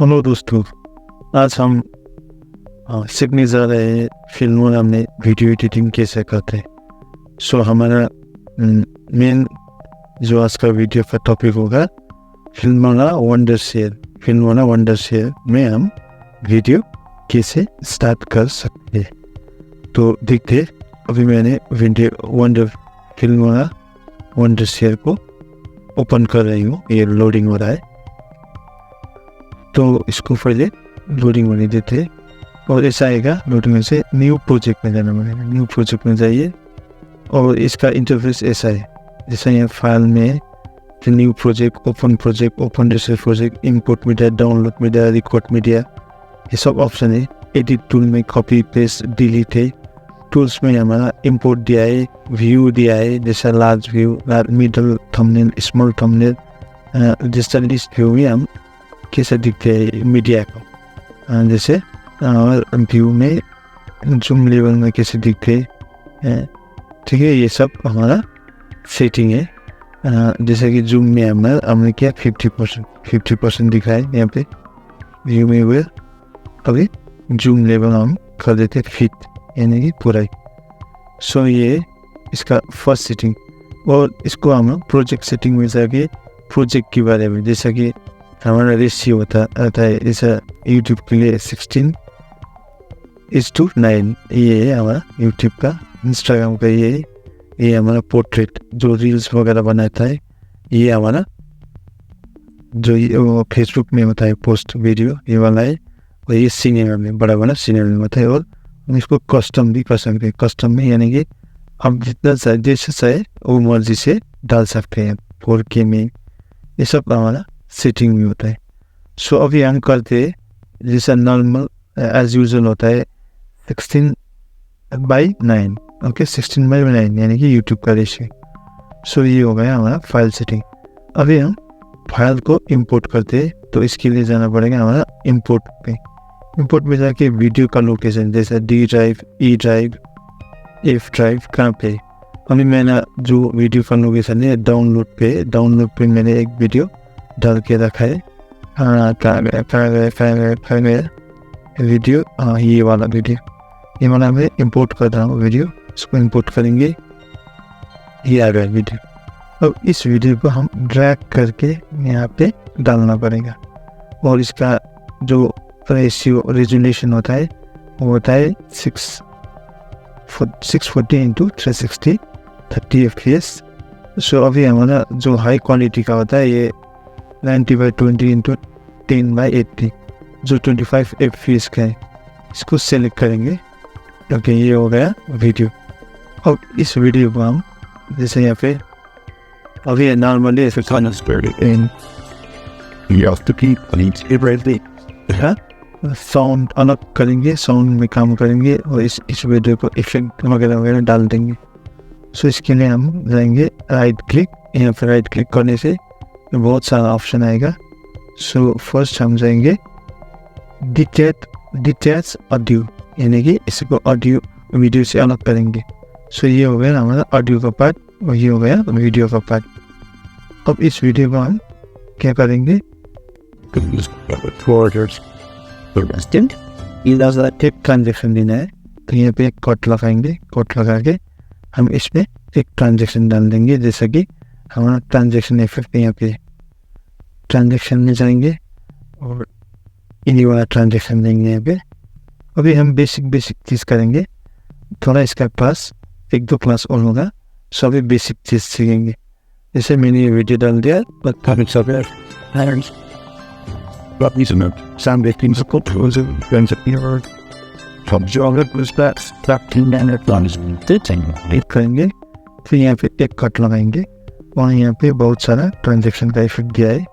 Hello दोस्तों, आज हम सीखने जा रहे हैं फिल्मोरा में वीडियो एडिटिंग कैसे करते हैं। सो हमारा मेन जो आज का वीडियो का टॉपिक होगा फिल्मोरा वंडरशेयर में हम वीडियो कैसे स्टार्ट कर सकते हैं। तो देखते, अभी मैंने फिल्मोरा वंडरशेयर को ओपन कर रही हूँ। ये लोडिंग हो रहा है, तो इसको पहले लोडिंग होने देते और ऐसा आएगा। लोडिंग में से न्यू प्रोजेक्ट में जाना पड़ेगा। न्यू प्रोजेक्ट में जाइए और इसका इंटरफेस ऐसा है, जैसा यहाँ फाइल में new project, open disk project, import media, download media, record media, ये सब ऑप्शन है। एडिट टूल में कॉपी पेस्ट डिलीट है। टूल्स में हमारा इंपोर्ट दिया है, व्यू दिया है, जैसा large view, middle thumbnail, small thumbnail, जैसा लिस्ट व्यू में हम कैसे दिखते हैं मीडिया को, जैसे व्यू में जूम लेवल में कैसे दिखते हैं। ठीक है, ये सब हमारा सेटिंग है। जैसे कि जूम में हमने क्या 50% दिखा है यहाँ पे व्यू में हुए। अभी जूम लेवल हम कर देते फिट, यानी कि पूरा। सो ये इसका फर्स्ट सेटिंग। और इसको हम प्रोजेक्ट सेटिंग में जाके प्रोजेक्ट के बारे में, जैसा कि हमारा रेशियो होता है, जैसा यूट्यूब के लिए 16:9 ये है हमारा यूट्यूब का। इंस्टाग्राम का ये हमारा पोर्ट्रेट जो रील्स वगैरह बनाता है, ये हमारा जो फेसबुक में होता है पोस्ट वीडियो, ये वाला है। और ये सिनेमा में बड़ा सिनेमा में होता है। और हम इसको कस्टम भी कर सकते हैं। कस्टम में यानी कि हम जितना चाहे जैसे चाहे वो मर्जी से डाल सकते हैं। 4K में ये सब हमारा सेटिंग में होता है। सो अभी हम करते हैं जैसा नॉर्मल एज यूजुअल होता है 16:9। ओके, 16:9 यानी कि यूट्यूब का रेशियो। सो ये हो गया हमारा फाइल सेटिंग। अभी हम फाइल को इंपोर्ट करते हैं, तो इसके लिए जाना पड़ेगा हमारा इंपोर्ट पे। इंपोर्ट में जाके वीडियो का लोकेशन, जैसे D drive, E drive, F drive कहाँ पे। अभी मैंने जो वीडियो का लोकेशन है डाउनलोड पे मैंने एक वीडियो डाल के रखा है। कहाँ गया वीडियो, ये वाला वीडियो, ये वाला मैं इंपोर्ट कर रहा हूँ वीडियो। इसको इंपोर्ट करेंगे, ये आ गया वीडियो। अब इस वीडियो को हम ड्रैग करके यहाँ पे डालना पड़ेगा। और इसका जो रेशियो रेजोल्यूशन होता है वो होता है 640x360 30 FPS। सो अभी हमारा जो हाई क्वालिटी का होता है ये 90/20x10/80 जो 25 FPS का है, इसको सेलेक्ट करेंगे। ओके, ये हो गया वीडियो। अब इस वीडियो को हम जैसे यहाँ पे अभी नॉर्मली साउंड अलग करेंगे, साउंड में काम करेंगे और इस वीडियो को इफेक्ट वगैरह डाल देंगे। सो इसके लिए हम जाएंगे राइट क्लिक। यहाँ पे राइट क्लिक करने से बहुत सारा ऑप्शन आएगा। सो फर्स्ट हम जाएंगे डिटैच ऑडियो, यानी कि इसको ऑडियो वीडियो से अलग करेंगे। सो ये हो गया हमारा ऑडियो का पार्ट और ये हो गया वीडियो का पार्ट। अब इस वीडियो को हम क्या करेंगे, एक ट्रांजेक्शन देना है, तो यहाँ पे एक कट लगाएंगे। कट लगा के हम इसमें एक ट्रांजेक्शन डाल देंगे, जैसा कि हमारा ट्रांजेक्शन इफेक्ट यहाँ पे ट्रांजेक्शन में जाएंगे और इन्हीं वाला ट्रांजेक्शन देंगे यहाँ पे। अभी हम बेसिक चीज़ करेंगे, थोड़ा इसका क्लास 1-2 क्लास और होगा। सभी बेसिक चीज़ सीखेंगे। जैसे मैंने ये वीडियो डाल दिया, करेंगे। फिर यहाँ पे एक कट लगाएंगे और यहाँ पे बहुत सारा ट्रांजेक्शन का इफेक्ट दिया है।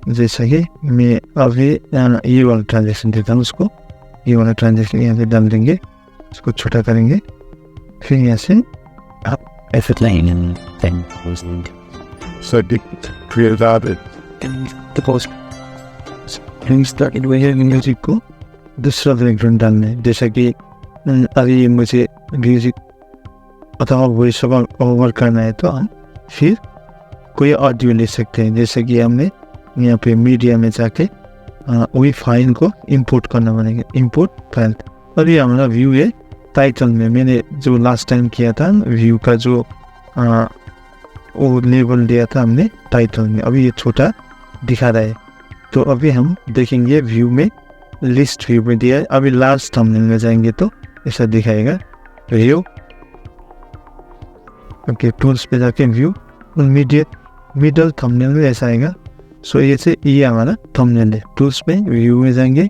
जैसा कि मैं अभी ये वाला ट्रांजेक्शन देता हूँ, उसको ये वाला ट्रांजेक्शन यहाँ पे डाल देंगे, इसको छोटा करेंगे। फिर यहाँ से आप ऐसे म्यूजिक को दूसरा बैकग्राउंड डालना है। जैसा कि अभी मुझे म्यूजिक अथवा वॉइस ओवर करना है, तो हम फिर कोई ऑडियो ले सकते हैं। जैसे कि हमने यहाँ पे मीडिया में जाके वही फाइल को इंपोर्ट करना पड़ेगा, इंपोर्ट फाइल। और ये हमारा व्यू है टाइटल में, मैंने जो लास्ट टाइम किया था व्यू का जो वो लेबल दिया था हमने टाइटल में, अभी ये छोटा दिखा रहा है। तो अभी हम देखेंगे व्यू में, लिस्ट व्यू में दिया है। अभी लास्ट थंबनेल में जाएंगे तो ऐसा दिखाएगा व्यू। ओके, टूल्स पे जाके व्यू मिडल थंबनेल में ऐसा आएगा। सो ये हमारा थंबनेल है। टूल्स पे व्यू में जाएंगे,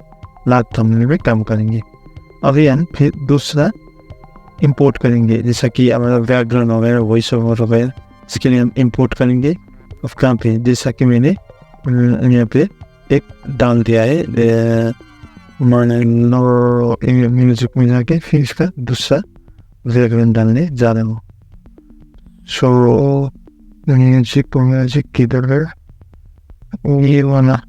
लास्ट थंबनेल में काम करेंगे। अभी हम फिर दूसरा इंपोर्ट करेंगे, जैसा कि हमारा बैकग्राउंड वगैरह वॉइस ओवर वगैरह, इसके लिए हम इंपोर्ट करेंगे। और काम पे जैसा कि मैंने यहाँ पे एक डाल दिया है, मैंने म्यूजिक में जाके फिर इसका दूसरा बैकग्राउंड डालने जा रहा हूँ। सो म्यूजिक किधर है, ये वाला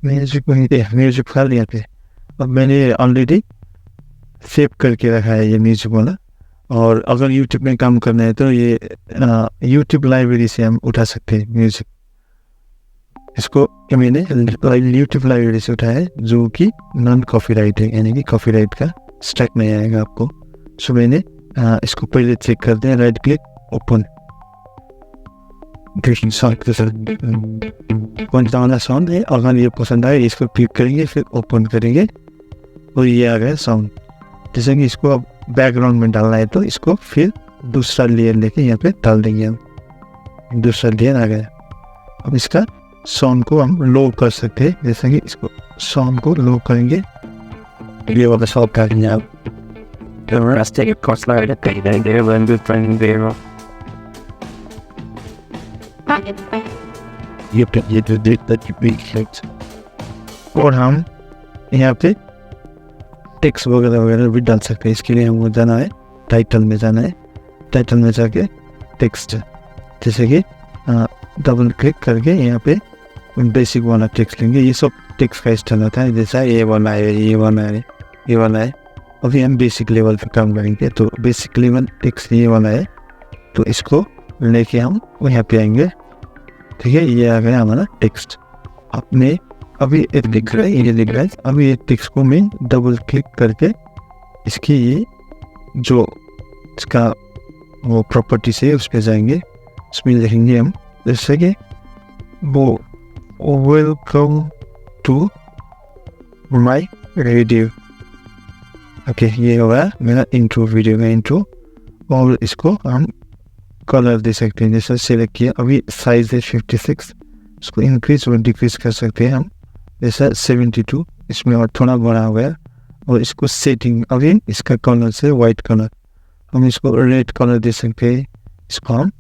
म्यूजिक फाइल यहाँ पे। अब मैंने ऑलरेडी सेव करके रखा है ये म्यूजिक वाला। और अगर यूट्यूब में काम करना है तो ये यूट्यूब लाइब्रेरी से हम उठा सकते हैं म्यूजिक। इसको मैंने यूट्यूब लाइब्रेरी से उठाया है, जो कि नॉन कॉपीराइट है, यानी कि कॉपीराइट का स्ट्राइक नहीं आएगा आपको। सो मैंने इसको पहले चेक करते हैं, राइट क्लिक ओपन, कौन सा वाला साउंड है। अगर ये पसंद आए इसको क्लिक करेंगे, फिर ओपन करेंगे और ये आ गया साउंड। जैसे कि इसको अब बैकग्राउंड में डालना है तो इसको फिर दूसरा लेयर लेके यहाँ पे डाल देंगे हम, दूसरा लेयर आ गया। अब इसका साउंड को हम लो कर सकते हैं, जैसे कि इसको साउंड को लो करेंगे, ये वाला साउंड करेंगे आप। और हम यहाँ पे टेक्स्ट वगैरह भी डाल सकते हैं। इसके लिए हमको जाना है टाइटल में, जाना है टाइटल में जाके टेक्स्ट, जैसे कि डबल क्लिक करके यहाँ पे बेसिक वाला टेक्स्ट लेंगे। ये सब टेक्स्ट का स्टाइल होता है, जैसा ये वाला है, ये वाला है, ये वाला है। अभी हम बेसिक लेवल पे काम करेंगे, तो बेसिक लेवल टेक्स्ट ये वाला है, तो इसको लेके हम यहाँ पे आएंगे। ठीक है, ये आ गया हमारा टेक्स्ट। अपने अभी एक लिख रहा है, ये लिख रहा है। अभी ये टेक्स्ट को मैं डबल क्लिक करके इसकी ये जो इसका वो प्रॉपर्टीज है उस पर जाएंगे, उसमें लिखेंगे हम जैसे कि वो welcome to my radio. Okay, ये होगा मेरा इंट्रो, वीडियो का इंट्रो। और इसको हम कलर दे सकते हैं, जैसे सेलेक्ट किया। अभी साइज है 56, इसको इंक्रीज और डिक्रीज कर सकते हैं हम, जैसा 72, इसमें और थोड़ा बड़ा हो गया। और इसको सेटिंग, अभी इसका कलर से वाइट कलर, हम इसको रेड कलर दे सकते हैं, इसको हम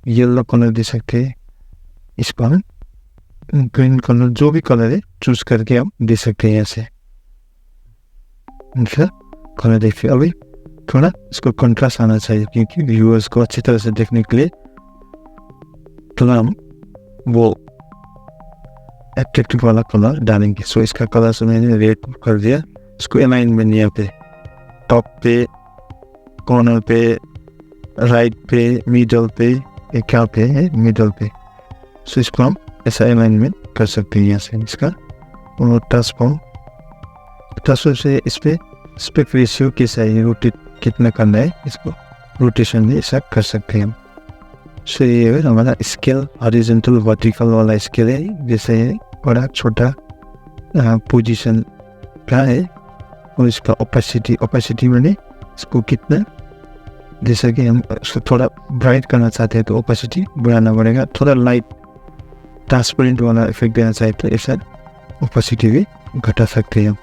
येलो कलर दे सकते हैं, इसको हम ग्रीन कलर, जो भी कलर है चूज करके हम दे सकते हैं ऐसे। कलर देखिए, अभी थोड़ा इसको कंट्रास्ट आना चाहिए, क्योंकि व्यूअर्स को अच्छी तरह से देखने के लिए थोड़ा हम वो एट्रैक्टिव वाला कलर डालेंगे। सो इसका कलर से मैंने रेड कर दिया। इसको अलाइनमेंट यहाँ पे टॉप पे, कॉर्नर पे, राइट पे, मिडल पे, एक क्या पे है मिडल पे। सो इसको हम ऐसा अलाइनमेंट कर सकते हैं यहाँ से इसका। और टच से इस पे एस्पेक्ट रेशियो कैसा है, रोटेट कितना करना है, इसको रोटेशन भी ऐसा कर सकते हैं हम। सो ये हमारा स्केल हॉरिजॉन्टल वर्टिकल वाला स्केल है, जैसे बड़ा छोटा पोजीशन का है। और इसका ओपेसिटी मैंने इसको कितना, जैसे कि हम इसको थोड़ा ब्राइट करना चाहते हैं तो ओपेसिटी बढ़ाना पड़ेगा। थोड़ा लाइट ट्रांसपेरेंट वाला इफेक्ट देना चाहते हैं, ऐसा ओपेसिटी भी घटा सकते हैं हम।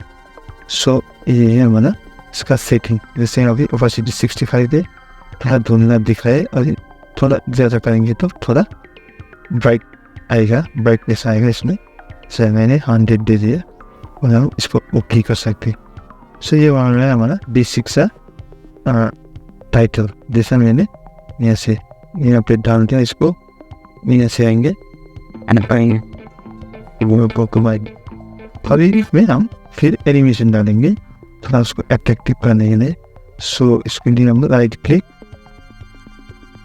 सो ये है हमारा इसका सेटिंग। जैसे अभी ओपेसिटी 65 है, थोड़ा धुंधला दिख रहा है, और थोड़ा ज़्यादा करेंगे तो थोड़ा ब्राइट आएगा, ब्राइटनेस आएगा इसमें। सो मैंने 100 दे दिया और हम इसको ओके कर सकते हैं। सो ये वाला है हमारा बेसिक सा टाइटल, जैसा मैंने यहाँ से यहाँ पे डाल दिया। इसको यहाँ से आएंगे अभी इसमें हम फिर एनिमेशन डालेंगे, थोड़ा उसको अट्रैक्टिव करने के लिए। सो इसके लिए हम राइट क्लिक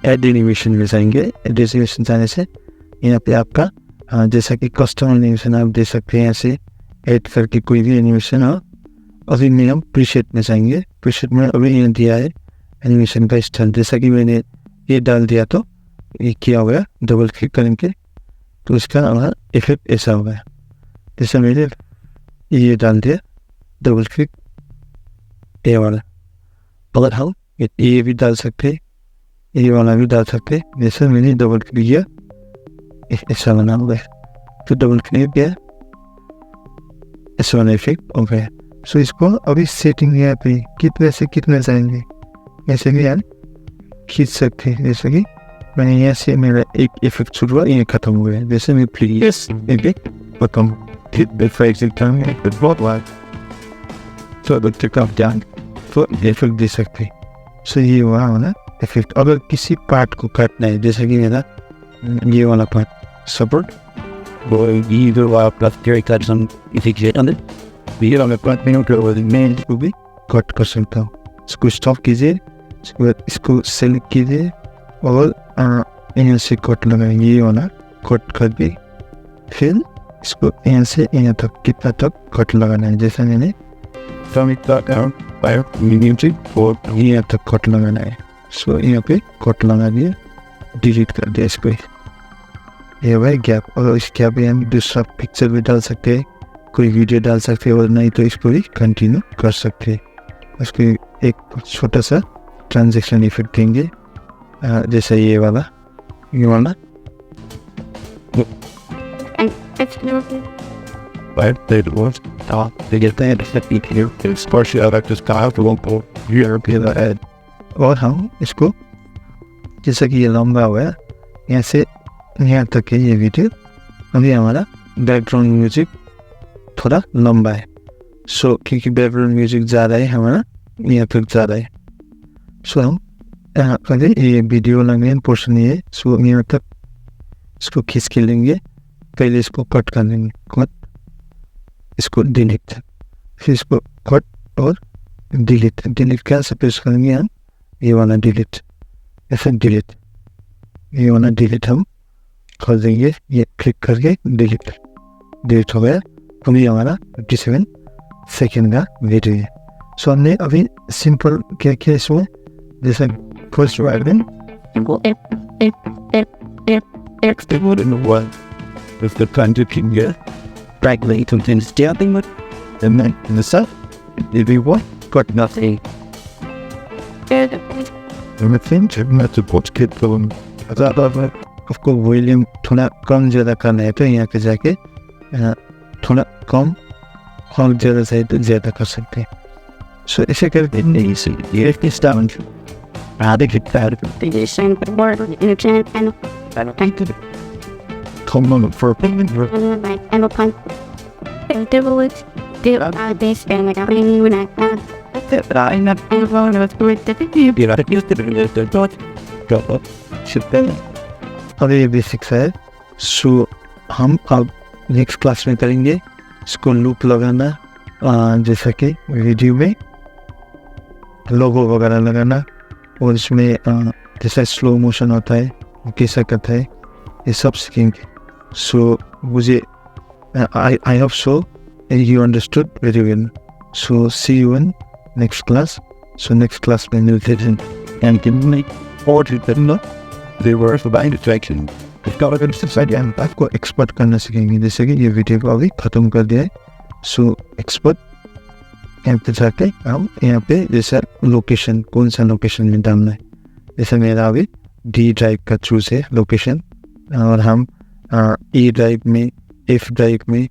एड एनिमेशन में जाएंगे। एड एनिमेशन जाने से यहाँ पे आपका जैसा कि कस्टम एनिमेशन आप दे सकते हैं, यहाँ से ऐड करके कोई भी एनिमेशन हो। अभी में हम प्रीसेट में जाएंगे। प्रीसेट में अभी यहाँ दिया है एनिमेशन का स्टाइल, जैसा कि मैंने ये डाल दिया तो ये क्या होगा, डबल क्लिक करेंगे तो इसका हमारा इफेक्ट ऐसा होगा। जैसे मैंने ये डाल दिया डबल क्लिक ये वाला, अगर हम ये भी डाल सकते, ये वाला भी डाल सकते। जैसे मैंने डबल क्लिक किया ऐसा बना हुआ है, तो डबल क्लिक किया ऐसा वाला इफेक्ट हो गया। सो इसको अभी सेटिंग यहाँ पे कितने से कितने जाएंगे ऐसे भी यार खींच सकते हैं। जैसे कि मैंने यहाँ से मेरा एक इफेक्ट शुरू हुआ, ये खत्म हो गया। जैसे मैं प्लीज इफेक्ट खत्म तो इफेक्ट दे सकते। सो ये वहाँ वाला इफेक्ट। अगर किसी पार्ट को काटना है, जैसे कि मेरा ये वाला पार्ट सपोर्ट मैं इसको भी कट कर सकता हूँ। इसको स्टॉप कीजिए, इसको सेलेक्ट कीजिए और यहाँ से कट लगाएंगे, ये वाला कट करके फिर इसको यहाँ से यहाँ तक कितना तक कट लगाना है। जैसा मैंने यहाँ तक कट लगाना है। सो यहाँ पे कट लगा दिए, डिलीट कर दिया इसको। ये भाई गैप, और इस गैप में हम दूसरा पिक्चर भी डाल सकते हैं, कोई वीडियो डाल सकते हैं, और नहीं तो इसको भी कंटिन्यू कर सकते हैं। उसको एक छोटा सा ट्रांजेक्शन इफेक्ट देंगे, जैसे ये वाला और हम इसको जैसा कि ये लंबा हुआ है यहाँ से यहाँ तक है ये वीडियो। अभी हमारा बैकग्राउंड म्यूजिक थोड़ा लंबा है। सो क्योंकि बैकग्राउंड म्यूजिक ज़्यादा है हमारा यहाँ तक ज़्यादा है। सो हम पहले ये वीडियो लगे पोर्शन ये, सो यहाँ तक इसको खींच के लेंगे। पहले इसको कट कर लेंगे, कट, इसको डिलीट, फिर इसको कट और डिलीट क्या से प्रेस करेंगे हम, ये वाला डिलीट, ऐसे डिलीट, ये वाला डिलीट हम कर देंगे। ये क्लिक करके डिलीट हो गया। अभी हमारा 57 सेकेंड का वीडियो है। सो हमने अभी सिंपल क्या किया इसमें, जैसे first Byron with the kind of finger brightly contains stepping with the man in the south. If you want, got nothing. I think I'm not supposed to get going. आपको volume थोड़ा कम ज़्यादा करना है तो यहाँ पे जाके थोड़ा कम और ज़्यादा चाहिए तो ज़्यादा कर सकते हैं। सो ऐसे करके नहीं सही ये किस टाइम आधे घंटा come on for payment for अभी ये बेसिक्स है। सो हम अब नेक्स्ट क्लास में करेंगे इसको लूप लगाना, जैसा कि वीडियो में लोगो वगैरह लगाना, और इसमें जैसा स्लो मोशन होता है कैसा करता है ये सब सीखेंगे। So मुझे I hope so you understood very well. So see you in next class. So next class में मिलते हैं and can make order that not they were by distraction. इसका अगर साइड हम आपको एक्सपर्ट करना सीखेंगे, जैसे कि ये वीडियो को अभी ख़त्म कर दिया है। सो एक्सपर्ट यहाँ पे जाके हम यहाँ पे जैसा लोकेशन कौन सा लोकेशन में डालना है, जैसे मेरा अभी डी ड्राइव का चूज है लोकेशन, और हम ई ड्राइव में एफ ड्राइव में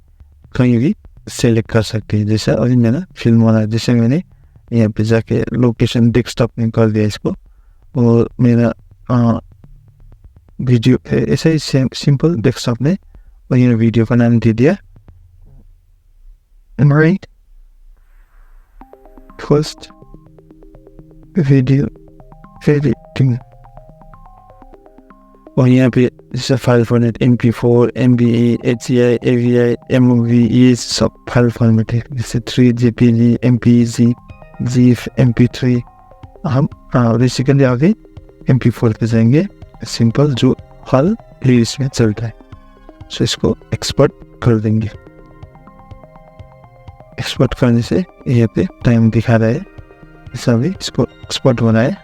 कहीं भी सेलेक्ट कर सकते हैं। जैसा अभी मेरा फिल्मोरा, जैसे मैंने यहाँ पे जाके लोकेशन डेस्कटॉप में कर दिया इसको, और मेरा वीडियो ऐसा ही सिंपल डेस्कटॉप में, और ये वीडियो का नाम दे दिया राइट फर्स्ट वीडियो एडिटिंग। और यहाँ पे जैसे file format MP4, MBE, HCI, AVI, MOV, ये सब फाइल फॉर्मेट है। जैसे 3 JPG, MPEG, GIF, MP3। हम बेसिकली आगे MP4 पे जाएंगे, सिंपल जो हर रिलीज में चलता है। सो इसको एक्सपोर्ट कर देंगे। एक्सपोर्ट करने से यहाँ पे टाइम दिखा रहा है, ऐसा भी इसको एक्सपोर्ट होना है।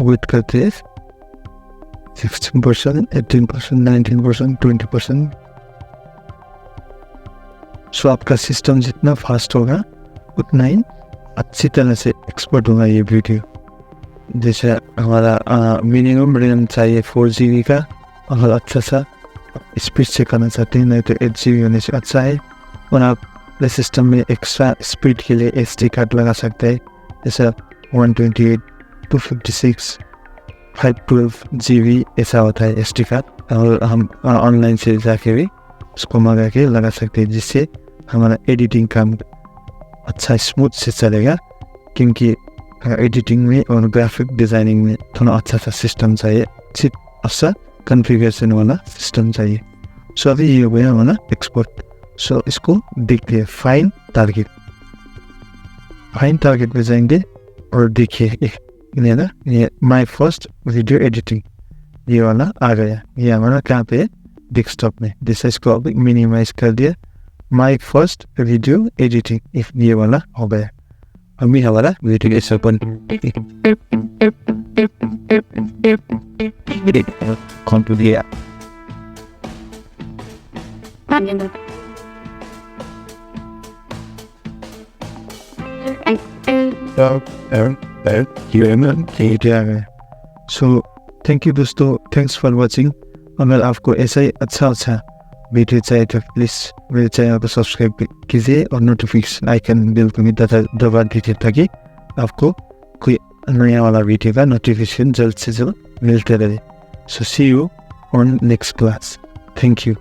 वेट करते हैं 16%, 18%, 19%, 20%। सो आपका सिस्टम जितना फास्ट होगा उतना ही अच्छी तरह से एक्सपोर्ट होगा ये वीडियो। जैसे हमारा मिनिमम रैम चाहिए 4 GB का, अगर अच्छा सा स्पीड से करना चाहते हैं, नहीं तो 8 GB होने से अच्छा है। और आप सिस्टम में एक्स्ट्रा स्पीड के लिए SD कार्ड लगा सकते हैं, जैसे 128, 256, 512 GB ऐसा होता है SD कार्ड। और हम ऑनलाइन से जाके भी उसको मंगा के लगा सकते हैं, जिससे हमारा एडिटिंग काम अच्छा स्मूथ से चलेगा। क्योंकि एडिटिंग में और ग्राफिक डिज़ाइनिंग में थोड़ा अच्छा सा सिस्टम चाहिए, अच्छा कॉन्फ़िगरेशन वाला सिस्टम चाहिए। सो अभी ये हो गया हमारा एक्सपोर्ट। सो इसको देखते हैं फाइन टारगेट। फाइन टारगेट में जाएंगे और देखिए ना, ये माय फर्स्ट वीडियो एडिटिंग ये वाला आ गया। ये हमारा कहाँ पे है, डेस्कटॉप में। जैसे इसको अभी मिनिमाइज कर दिया, माय फर्स्ट वीडियो एडिटिंग ये वाला हो गया। अभी हमारा वीडियो ऐसा बन दिया। सो थैंक यू दोस्तों, थैंक्स फॉर वॉचिंग। अगर आपको ऐसा ही अच्छा वीडियो चाहिए तो प्लीज़ मेरे चैनल को सब्सक्राइब कीजिए और नोटिफिकेशन आइकन बेल को भी दबा दीजिए, ताकि आपको कोई नया वाला वीडियो का नोटिफिकेशन जल्द से जल्द मिलते रहे। So see you on next class. Thank you.